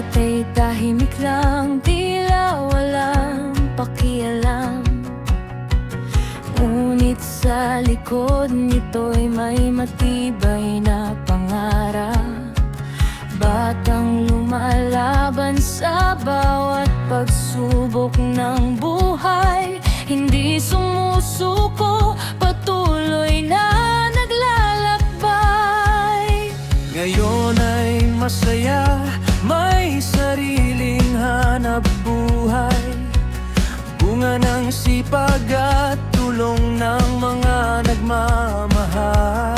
Data'y tahimik lang, tila walang pakialam. Ngunit sa likod nito'y may matibay na pangarap. Batang lumalaban sa bawat pagsubok ng buhay, hindi sumusuko, patuloy na naglalakbay. Ngayon ay masaya, may sariling hanap buhay, bunga ng sipag at tulong ng mga nagmamahal.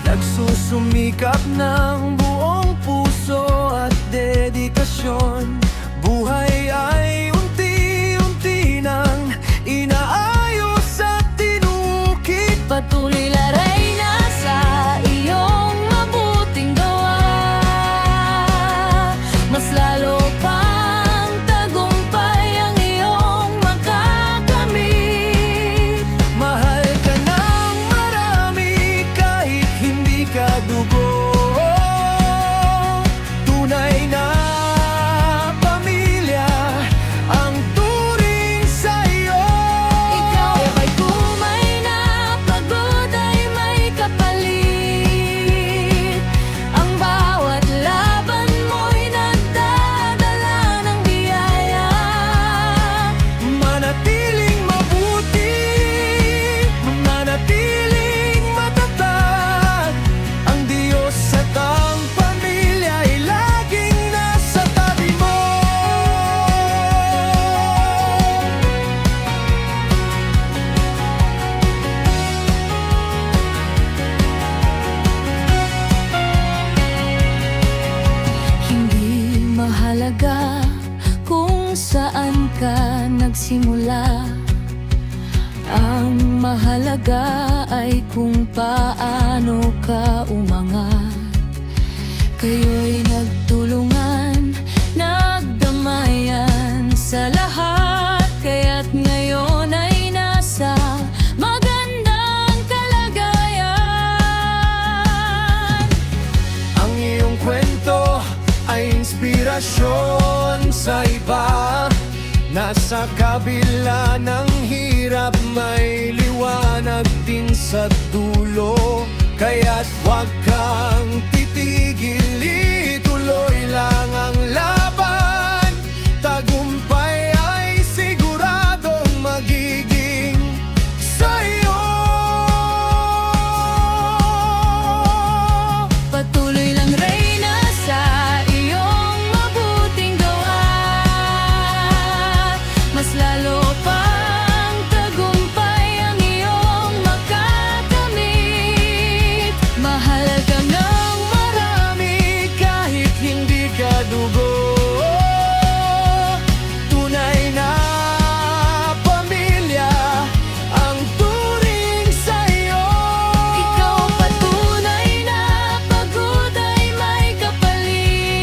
Nagsusumikap ng buong puso at dedikasyon, buhay ay unti-unti nang inaayos at tinukit. Patuloy laray na sa iyong mabuting gawa, mas lalo pang tagumpay ang iyong makakamit. Mahal ka ng marami kahit hindi ka dugo, tunay na pamilya ang turing sa'yo. Ikaw ay kumay na pagod ay may kapalit, ang bawat laban mo'y nagdadala ng biyaya. Manatiling mabuti, manatiling matatag, ang Diyos at ang pamilya ay laging nasa tabi mo. Hindi mahalaga kung saan ka nagsimula, ang mahalaga ay kung paano ka umangat. Kayo'y nagtulungan, nagdamayan sa lahat, kaya't ngayon ay nasa magandang kalagayan. Ang iyong kwento ay inspirasyon sa iba, nasa kabila ng hirap may liwanag din sa dulo. Kaya't huwag kang titigil, ituloy lang ang laban, tagumpay ay siguradong magiging sa'yo. Patuloy lang Reyna sa iyong mabuting gawa, mas lalo pang tagumpay ang iyong makakamit. Mahal ka ng marami kahit hindi ka dugo, tunay na pamilya ang turing sa'yo. Ikaw patunay na pagod ay may kapalit,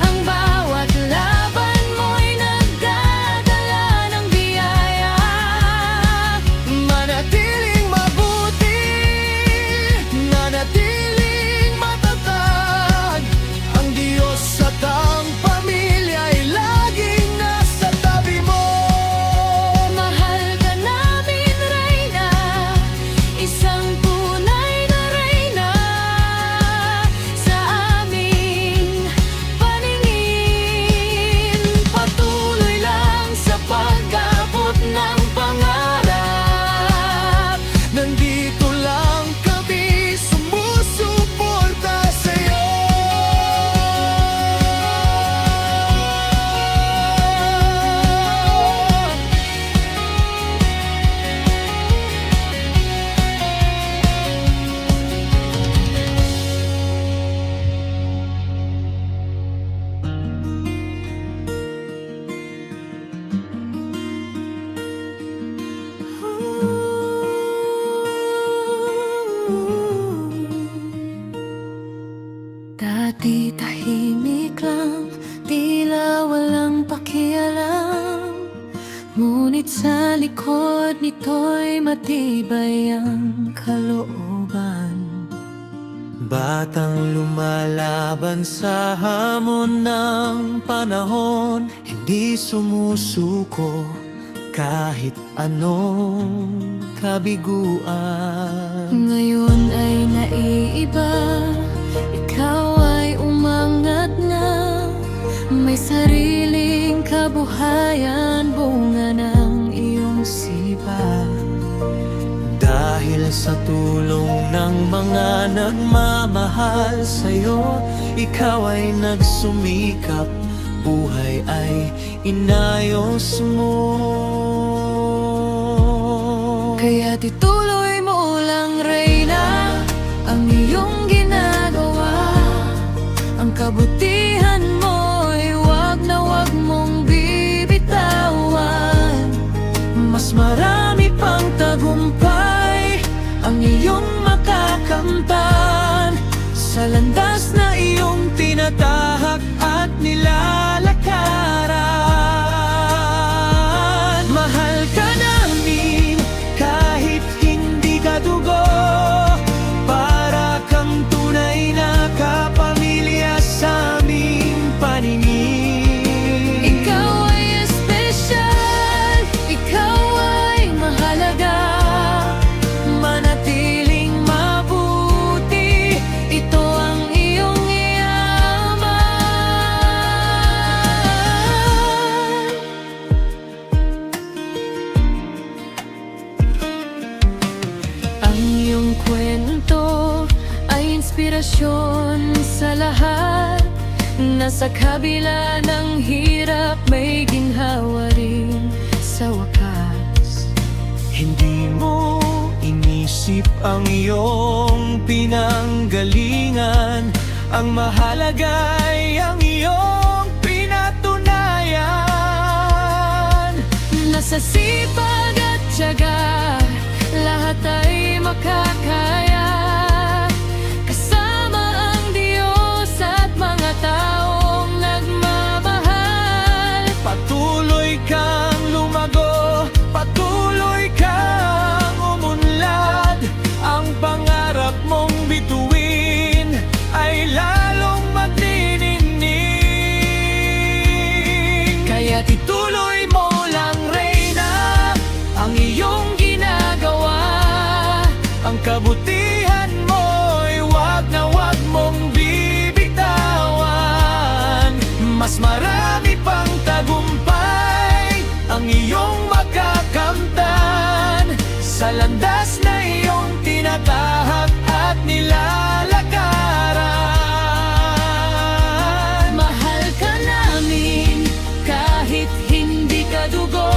ang bawat laban mo'y nagdadala ng biyaya. Manatiling mabuti, manatiling matatag, ang Diyos at ang pamilya ay laging nasa tabi mo. Mahal ka namin Reyna, isang tunay na Reyna sa aming paningin. Patuloy lang sa pag-abot ng pangarap, nandito lang kami sumusuporta sa'yo. Dati tahimik lang, tila walang pakialam, ngunit sa likod nito'y matibay ang kalooban. Batang lumalaban sa hamon ng panahon, hindi sumusuko kahit anong kabiguan. Ngayon ay naiiba, ikaw ay umangat na. May sariling kabuhayan, bunga ng iyong sipag. Dahil sa tulong ng mga nagmamahal sa'yo, ikaw ay nagsumikap, buhay ay inayos mo. Kaya ituloy mo lang, Reyna, ang iyong ginagawa. Ang kabutihan mo'y wag na wag mong bibitawan. Mas marami pang tagumpay ang iyong makakamtan sa landas na iyong tinatahak at nilalakaran. Mahal ka namin kahit hindi ka dugo, para kang tunay na kapamilya sa aming paningin. Ikaw ay espesyal, ikaw ay mahalaga. Manatiling mabuti, ito ang iyong yaman. Ang iyong kwento ay inspirasyon sa lahat. Nasa kabila ng hirap may ginhawa rin sa wakas. Hindi mo inisip ang iyong pinanggalingan, ang mahalaga ay ang iyong pinatunayan. Nasa sipag at tiyaga, lahat ay makakaya. Kasama ang Diyos at mga taong nagmamahal. Patuloy kang lumago, patuloy kang umunlad. Ang pangarap mong bituin ay lalong magniningning. Kaya't ituloy mo lang, Reyna, ang iyong ginagawa. Ang kabutihan mo'y wag na wag mong bibitawan. Mas marami pang tagumpay ang iyong makakamtan sa landas na iyong tinatahak at nilalakaran. Mahal ka namin kahit hindi ka dugo,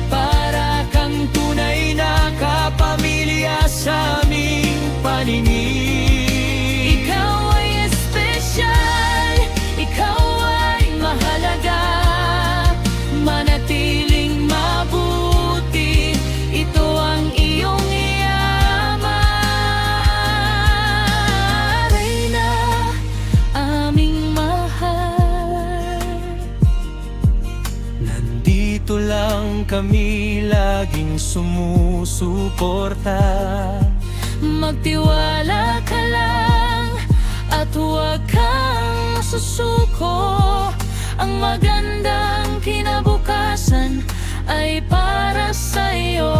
Para kang tunay na kapamilya sa aming paningin. ikaw ay espesyal, ikaw ay mahalaga. Manatiling mabuti, ito ang iyong yaman. Reyna, aming mahal. Nandito lang kami laging sumusuporta. Magtiwala ka lang at huwag kang masusuko. Ang magandang kinabukasan ay para sa'yo.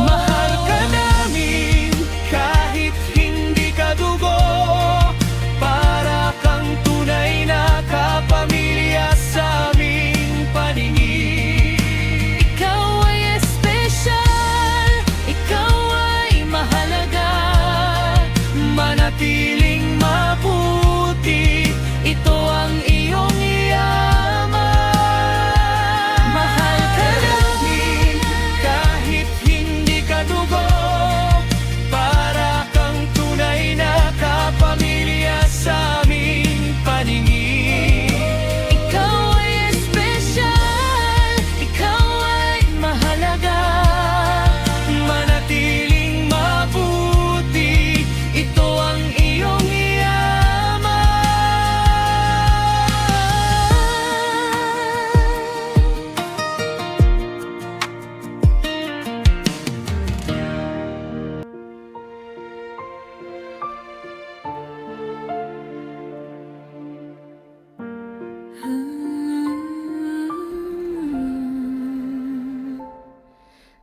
Mahal ka namin kahit hindi ka dugo, para kang tunay na kapamilya sa aming paningin. Ikaw ay espesyal, ikaw ay mahalaga. Manatiling mabuti,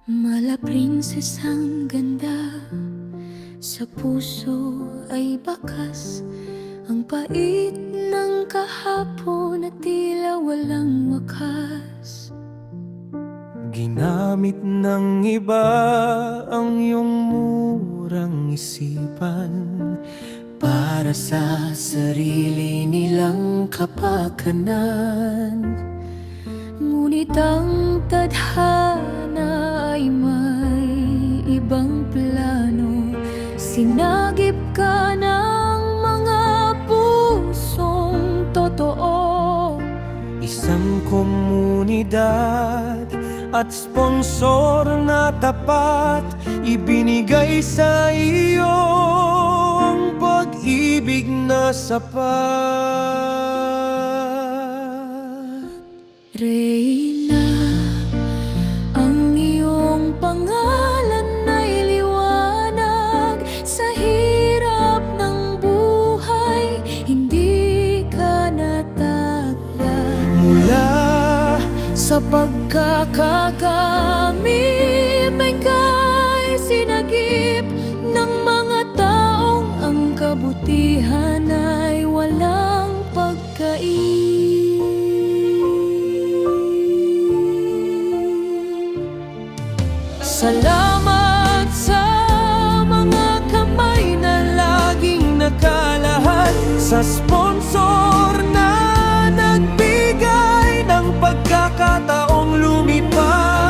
Mala prinsesang ganda, sa puso ay bakas. Ang pait ng kahapon at tila walang wakas. Ginamit ng iba ang iyong murang isipan para sa sarili nilang kapakanan. Ngunit ang tadhana ay may ibang plano. Sinagip ka ng mga pusong totoo. Isang komunidad at sponsor na tapat, ibinigay sa iyo ang pag-ibig na sapat. Reyna, ang iyong pangalan ay liwanag sa hirap ng buhay, hindi ka natagda. Mula sa pagkakagamit ay kay sinagip ng mga taong ang kabutihan ay walang pagkain. Salamat sa mga kamay na laging nakalahad, sa sponsor na nagbigay ng pagkakataong lumipad.